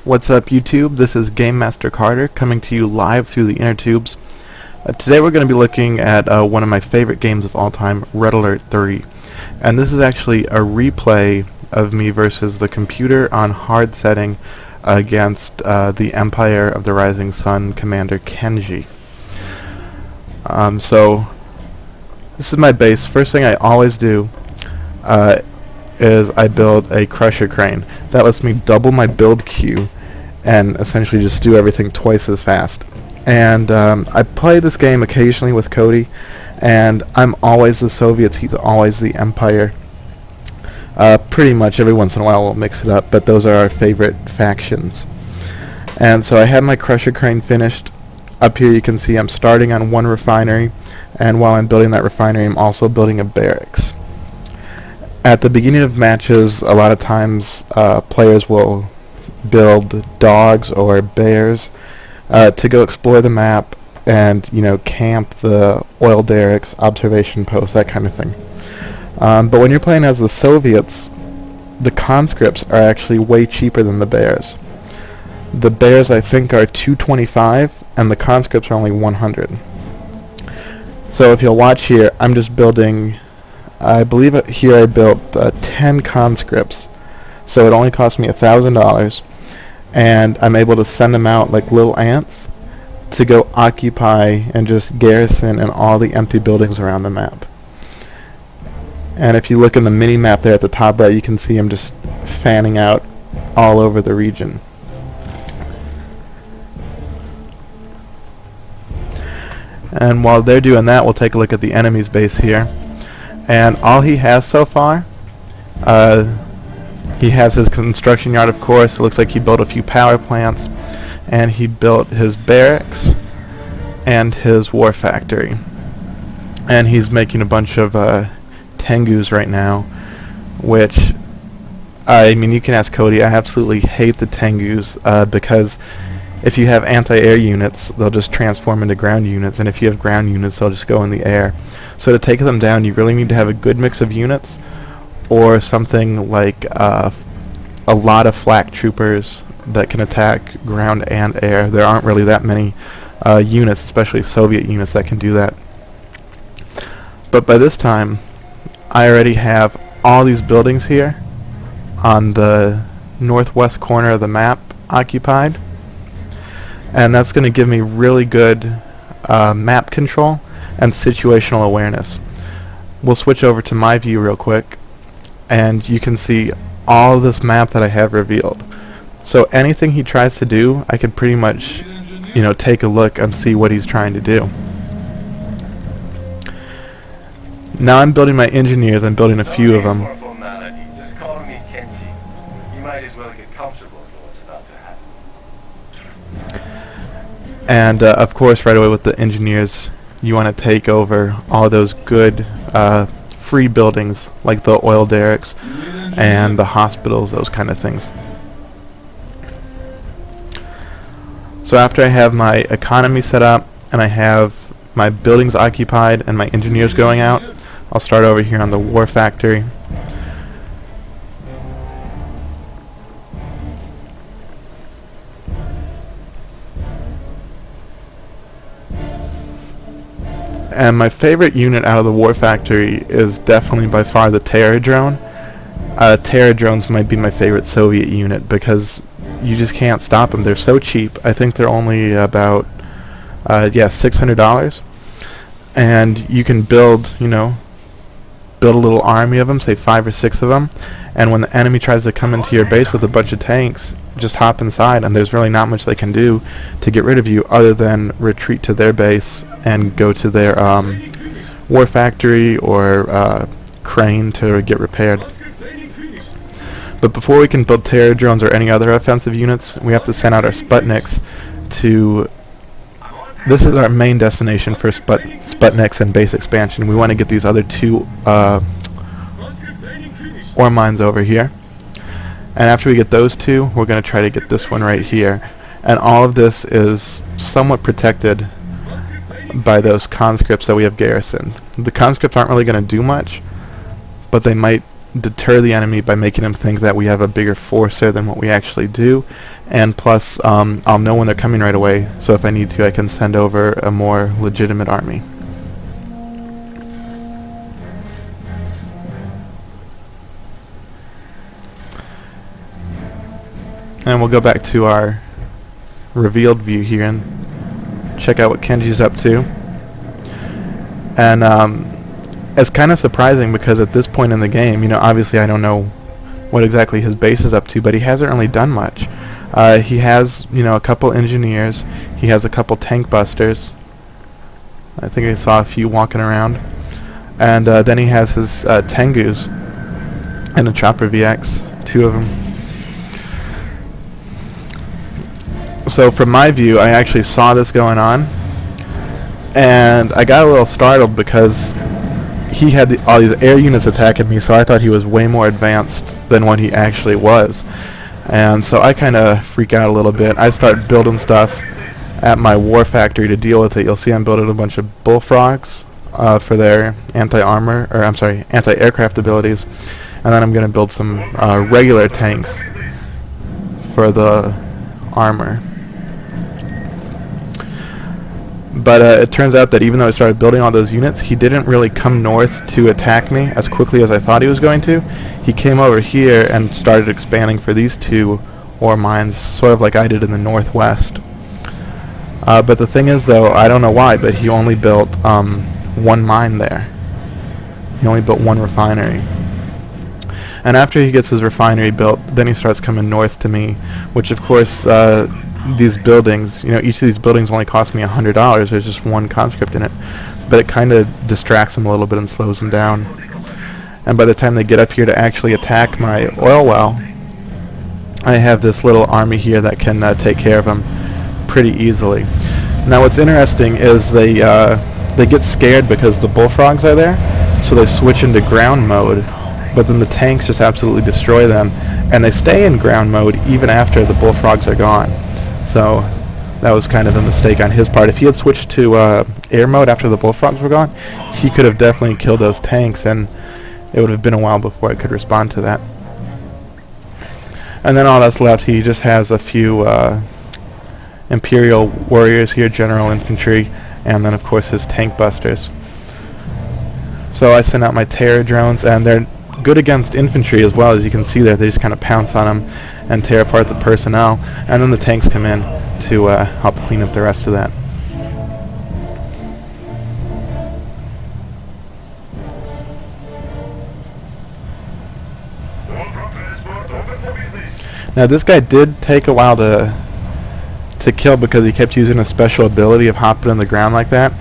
What's up, YouTube? This is Gamemaster Carter coming to you live through the inner tubes. Today we're going to be looking at one of my favorite games of all time, Red Alert 3. And this is actually a replay of me versus the computer on hard setting against the Empire of the Rising Sun commander Kenji. So this is my base. First thing I always do is I build a crusher crane. That lets me double my build queue and essentially just do everything twice as fast. And I play this game occasionally with Cody, and I'm always the Soviets, he's always the Empire. Pretty much every once in a while we'll mix it up, but those are our favorite factions. And so I have my crusher crane finished. Up here you can see I'm starting on one refinery, and while I'm building that refinery I'm also building a barracks. At the beginning of matches, a lot of times players will build dogs or bears to go explore the map and, camp the oil derricks, observation posts, that kind of thing. But when you're playing as the Soviets, the conscripts are actually way cheaper than the bears. The bears, I think, are $225, and the conscripts are only $100. So if you'll watch here, I'm just building, I believe here I built 10 conscripts, so it only cost me $1,000, and I'm able to send them out like little ants to go occupy and just garrison in all the empty buildings around the map. And if you look in the mini map there at the top right, you can see them just fanning out all over the region. And while they're doing that, we'll take a look at the enemy's base here. And all he has so far, he has his construction yard, of course. It looks like he built a few power plants, and he built his barracks and his war factory. And he's making a bunch of Tengus right now, which, I mean, you can ask Cody. I absolutely hate the Tengus because if you have anti-air units, they'll just transform into ground units, and if you have ground units, they'll just go in the air. So to take them down, you really need to have a good mix of units, or something like a lot of flak troopers that can attack ground and air. There aren't really that many units, especially Soviet units, that can do that. But by this time, I already have all these buildings here on the northwest corner of the map occupied, and that's going to give me really good map control and situational awareness. We'll switch over to my view real quick, and you can see all of this map that I have revealed. So anything he tries to do, I can pretty much, take a look and see what he's trying to do. Now I'm building my engineers. I'm building a few of them. Just call me Kenji. You might as well get comfortable with what's about to happen. And of course, right away with the engineers, you want to take over all those good free buildings like the oil derricks and the hospitals, those kind of things. So after I have my economy set up and I have my buildings occupied and my engineers going out, I'll start over here on the war factory. And my favorite unit out of the war factory is definitely by far the Terror drone. Terror drones might be my favorite Soviet unit because you just can't stop them. They're so cheap. I think they're only about $600, and you can build a little army of them, say 5 or 6 of them, and when the enemy tries to come into your base with a bunch of tanks, just hop inside, and there's really not much they can do to get rid of you other than retreat to their base and go to their war factory or crane to get repaired. But before we can build terror drones or any other offensive units, we have to send out our Sputniks to... This is our main destination for Sputniks and base expansion. We want to get these other 2 ore mines over here. And after we get those 2, we're going to try to get this one right here. And all of this is somewhat protected by those conscripts that we have garrisoned. The conscripts aren't really going to do much, but they might deter the enemy by making them think that we have a bigger force there than what we actually do, and plus I'll know when they're coming right away, so if I need to I can send over a more legitimate army. And we'll go back to our revealed view here and check out what Kenji's up to. And it's kind of surprising because at this point in the game, obviously I don't know what exactly his base is up to, but he hasn't really done much. He has, a couple engineers. He has a couple tank busters. I think I saw a few walking around. And then he has his Tengus and a Chopper VX, 2 of them. So from my view, I actually saw this going on, and I got a little startled because he had all these air units attacking me, so I thought he was way more advanced than what he actually was. And so I kind of freak out a little bit. I start building stuff at my war factory to deal with it. You'll see I'm building a bunch of bullfrogs for their anti-aircraft abilities, and then I'm going to build some regular tanks for the armor. But it turns out that even though I started building all those units, he didn't really come north to attack me as quickly as I thought he was going to. He came over here and started expanding for these 2 ore mines, sort of like I did in the northwest. But the thing is, though, I don't know why, but he only built 1 mine there. He only built 1 refinery. And after he gets his refinery built, then he starts coming north to me, which of course these buildings, each of these buildings only cost me $100. There's just 1 conscript in it, but it kind of distracts them a little bit and slows them down. And by the time they get up here to actually attack my oil well, I have this little army here that can take care of them pretty easily. Now what's interesting is they get scared because the bullfrogs are there, so they switch into ground mode, but then the tanks just absolutely destroy them, and they stay in ground mode even after the bullfrogs are gone. So that was kind of a mistake on his part. If he had switched to air mode after the bullfrogs were gone, he could have definitely killed those tanks, and it would have been a while before I could respond to that. And then all that's left, he just has a few Imperial warriors here, general infantry, and then of course his tank busters. So I sent out my terror drones, and they're good against infantry as well. As you can see there, they just kind of pounce on them and tear apart the personnel, and then the tanks come in to help clean up the rest of that. Now this guy did take a while to kill because he kept using a special ability of hopping on the ground like that,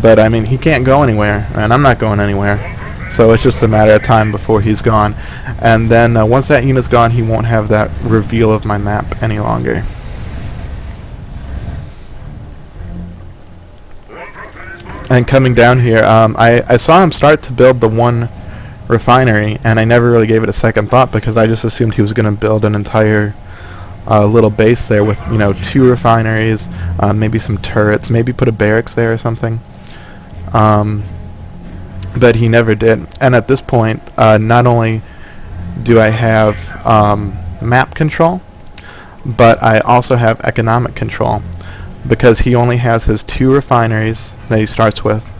but I mean he can't go anywhere, and I'm not going anywhere. So it's just a matter of time before he's gone. And then once that unit's gone, he won't have that reveal of my map any longer. And coming down here, I saw him start to build the 1 refinery, and I never really gave it a second thought because I just assumed he was going to build an entire little base there with 2 refineries, maybe some turrets, maybe put a barracks there or something. But he never did. And at this point, not only do I have map control, but I also have economic control, because he only has his 2 refineries that he starts with,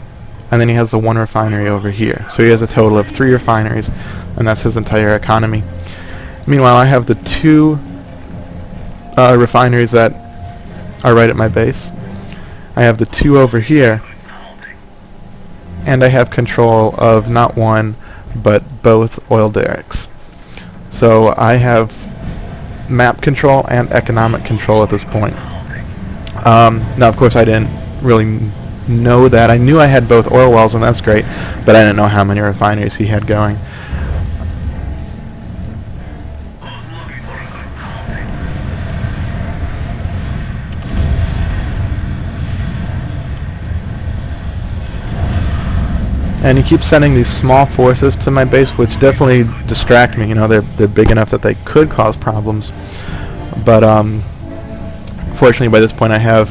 and then he has the 1 refinery over here. So he has a total of 3 refineries, and that's his entire economy. Meanwhile, I have the 2 refineries that are right at my base. I have the 2 over here, and I have control of not 1, but both oil derricks. So I have map control and economic control at this point. Now, of course, I didn't really know that. I knew I had both oil wells, and that's great, but I didn't know how many refineries he had going. And he keeps sending these small forces to my base, which definitely distract me. They're big enough that they could cause problems. But fortunately, by this point, I have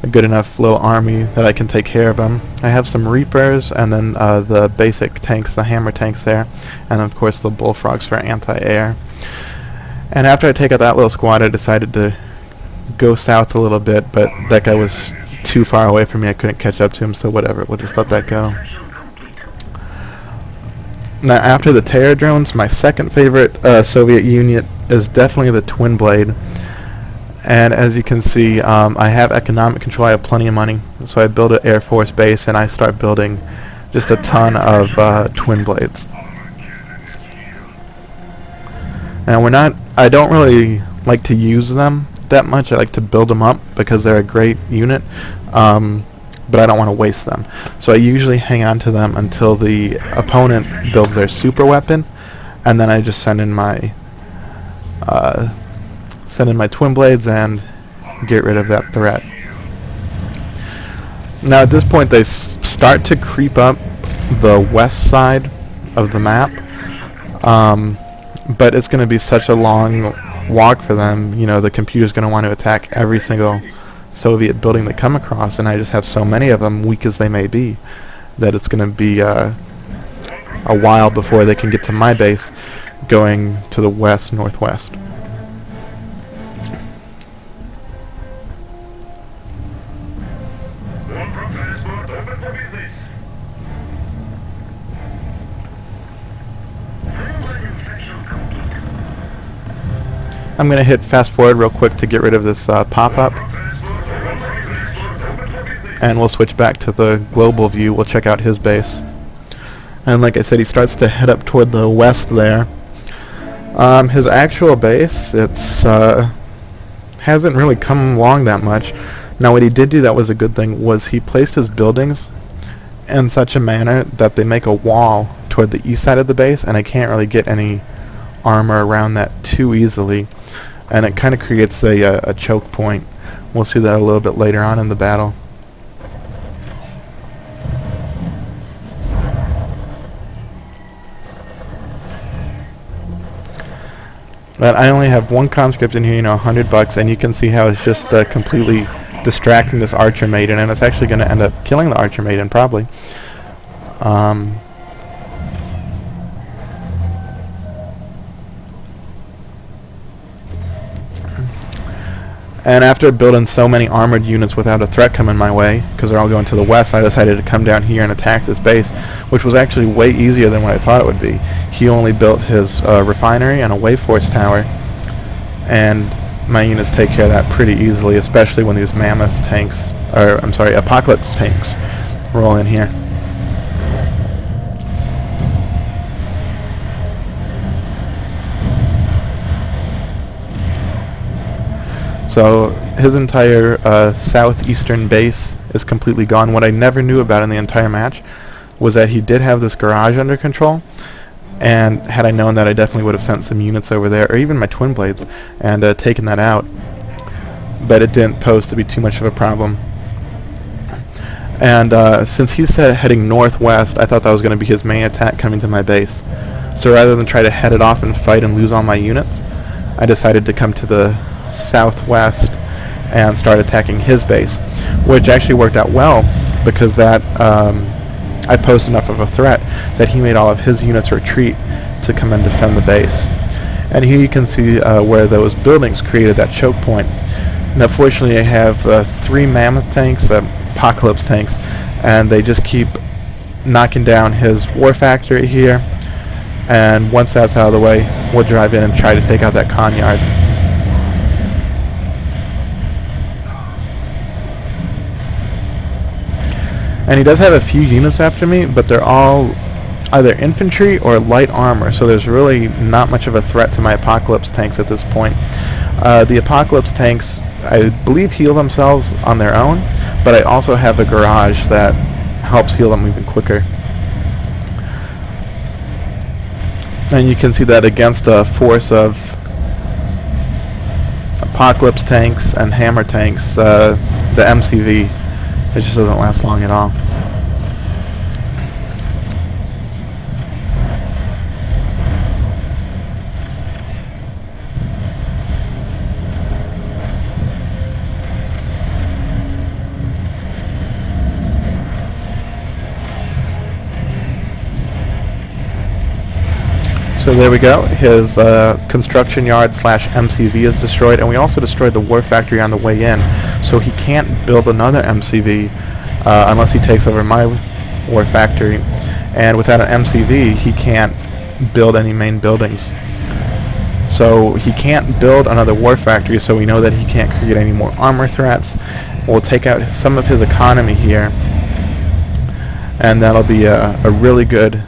a good enough little army that I can take care of them. I have some Reapers, and then the basic tanks, the hammer tanks there, and of course the bullfrogs for anti-air. And after I take out that little squad, I decided to go south a little bit, but that guy was too far away from me. I couldn't catch up to him, so whatever, we'll just let that go. Now, after the Terror drones, my second favorite Soviet unit is definitely the Twin Blade. And as you can see, I have economic control. I have plenty of money, so I build an Air Force base, and I start building just a ton of Twin Blades. Now, I don't really like to use them that much. I like to build them up because they're a great unit. But I don't want to waste them. So I usually hang on to them until the opponent builds their super weapon, and then I just send in my Twin Blades and get rid of that threat. Now at this point they start to creep up the west side of the map, but it's going to be such a long walk for them. You know, the computer's going to want to attack every single Soviet building they come across, and I just have so many of them, weak as they may be, that it's going to be a while before they can get to my base going to the west-northwest. I'm going to hit fast forward real quick to get rid of this pop-up. And we'll switch back to the global view. We'll check out his base. And like I said, he starts to head up toward the west there. His actual base, hasn't really come along that much. Now what he did do that was a good thing, was he placed his buildings in such a manner that they make a wall toward the east side of the base, and I can't really get any armor around that too easily. And it kind of creates a choke point. We'll see that a little bit later on in the battle. But I only have one conscript in here, you know, $100, and you can see how it's just completely distracting this Archer Maiden, and it's actually going to end up killing the Archer Maiden, probably. And after building so many armored units without a threat coming my way, because they're all going to the west, I decided to come down here and attack this base, which was actually way easier than what I thought it would be. He only built his refinery and a Wayforce tower, and my units take care of that pretty easily, especially when these Apocalypse tanks roll in here. So his entire southeastern base is completely gone. What I never knew about in the entire match was that he did have this garage under control, and had I known that, I definitely would have sent some units over there, or even my Twin Blades, and taken that out. But it didn't pose to be too much of a problem. And since he's heading northwest, I thought that was going to be his main attack coming to my base. So rather than try to head it off and fight and lose all my units, I decided to come to the southwest and start attacking his base, which actually worked out well, because that I posed enough of a threat that he made all of his units retreat to come and defend the base. And here you can see where those buildings created that choke point. Now fortunately I have 3 Mammoth tanks, Apocalypse tanks, and they just keep knocking down his war factory here, and once that's out of the way, we'll drive in and try to take out that con yard. And he does have a few units after me, but they're all either infantry or light armor, so there's really not much of a threat to my Apocalypse tanks at this point. The Apocalypse tanks, I believe, heal themselves on their own, but I also have a garage that helps heal them even quicker. And you can see that against a force of Apocalypse tanks and hammer tanks, the MCV, it just doesn't last long at all. So there we go. His construction yard slash MCV is destroyed, and we also destroyed the war factory on the way in, so he can't build another MCV unless he takes over my war factory. And without an MCV, he can't build any main buildings. So he can't build another war factory, so we know that he can't create any more armor threats. We'll take out some of his economy here, and that'll be a really good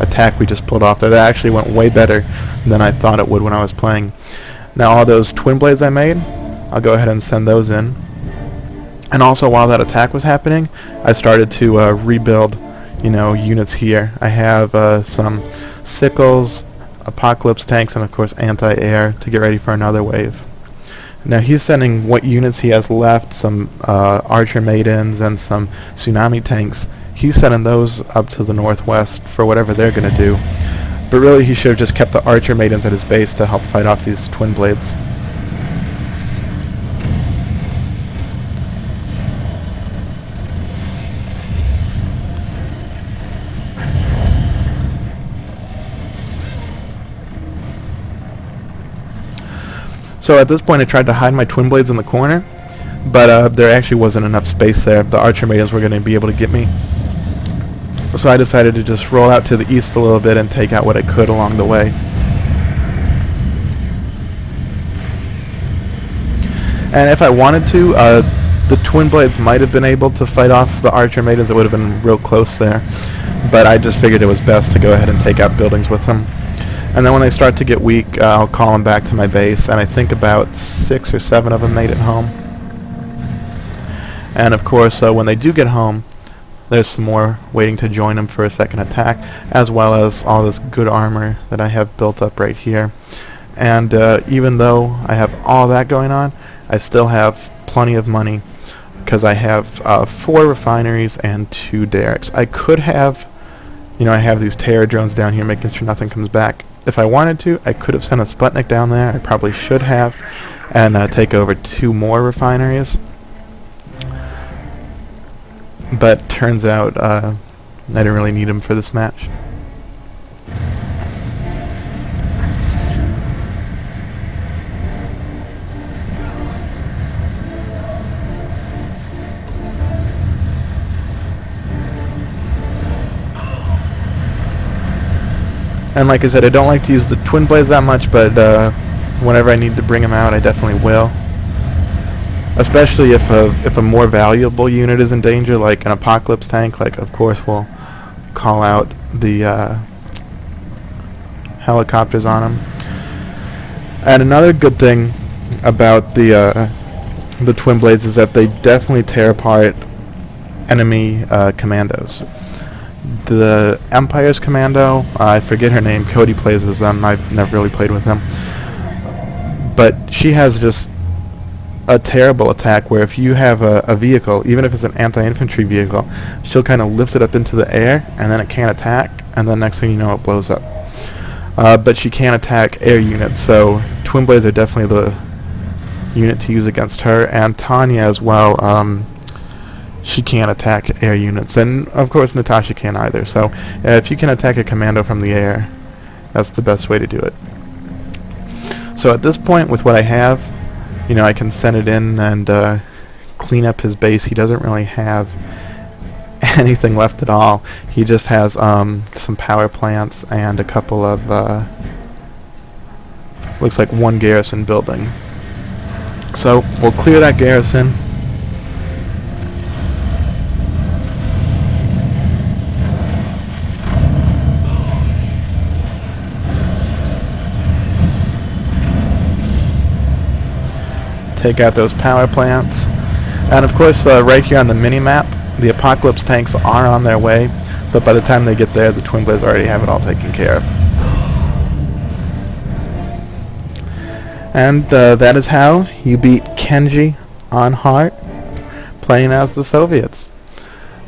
attack we just pulled off there. That actually went way better than I thought it would when I was playing. Now all those twin blades I made, I'll go ahead and send those in. And also while that attack was happening, I started to rebuild, units here. I have some sickles, apocalypse tanks, and of course anti-air to get ready for another wave. Now he's sending what units he has left, some archer maidens and some tsunami tanks. He's sending those up to the northwest for whatever they're going to do. But really he should have just kept the archer maidens at his base to help fight off these twin blades. So at this point I tried to hide my twin blades in the corner, but there actually wasn't enough space there. The archer maidens were going to be able to get me. So I decided to just roll out to the east a little bit and take out what I could along the way. And if I wanted to, the twin blades might have been able to fight off the archer maidens. It would have been real close there. But I just figured it was best to go ahead and take out buildings with them. And then when they start to get weak, I'll call them back to my base. And I think about 6 or 7 of them made it home. And of course, when they do get home, there's some more waiting to join them for a second attack, as well as all this good armor that I have built up right here. And even though I have all that going on, I still have plenty of money because I have 4 refineries and 2 derricks. I could have, I have these terror drones down here making sure nothing comes back. If I wanted to, I could have sent a Sputnik down there. I probably should have, and take over 2 more refineries. But turns out I didn't really need him for this match. And like I said, I don't like to use the twin blades that much, but whenever I need to bring them out, I definitely will. Especially if a more valuable unit is in danger, like an apocalypse tank, like of course we'll call out the helicopters on them. And another good thing about the twin blades is that they definitely tear apart enemy commandos. The Empire's commando, I forget her name, Cody plays as them, I've never really played with them. But she has just a terrible attack where if you have a vehicle, even if it's an anti-infantry vehicle, she'll kind of lift it up into the air and then it can't attack, and then next thing you know it blows up. But she can attack air units, so twin blades are definitely the unit to use against her, and Tanya as well. She can't attack air units, and of course Natasha can't either, so if you can attack a commando from the air, that's the best way to do it. So at this point, with what I have, I can send it in and clean up his base. He doesn't really have anything left at all. He just has some power plants and a couple of looks like 1 garrison building. So we'll clear that garrison. Take out those power plants. And of course, right here on the mini-map, the apocalypse tanks are on their way, but by the time they get there, the twin blades already have it all taken care of. And that is how you beat Kenji on hard, playing as the Soviets.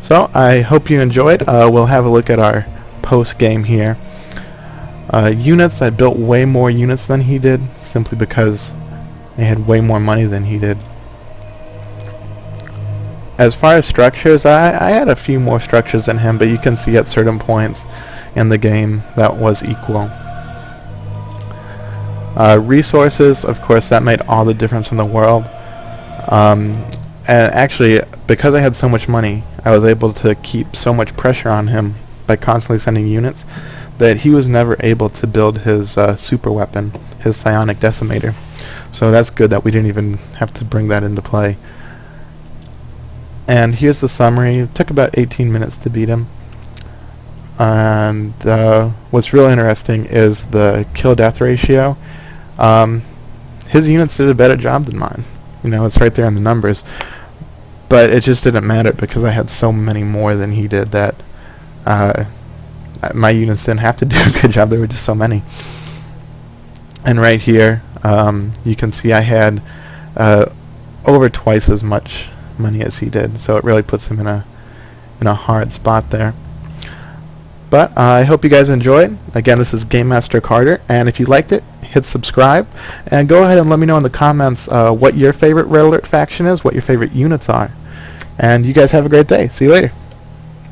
So I hope you enjoyed. We'll have a look at our post-game here. Units, I built way more units than he did, simply because I had way more money than he did. As far as structures, I had a few more structures than him, but you can see at certain points in the game that was equal. Resources, of course, that made all the difference in the world. And actually, because I had so much money, I was able to keep so much pressure on him by constantly sending units that he was never able to build his super weapon, his psionic decimator. So that's good that we didn't even have to bring that into play. And here's the summary. It took about 18 minutes to beat him. And what's real interesting is the kill-death ratio. His units did a better job than mine. You know, it's right there in the numbers. But it just didn't matter because I had so many more than he did that my units didn't have to do a good job. There were just so many. And right here, you can see I had over twice as much money as he did. So it really puts him in a hard spot there. But I hope you guys enjoyed. Again, this is Gamemaster Carter, and if you liked it, hit subscribe, and go ahead and let me know in the comments what your favorite Red Alert faction is, what your favorite units are. And you guys have a great day. See you later.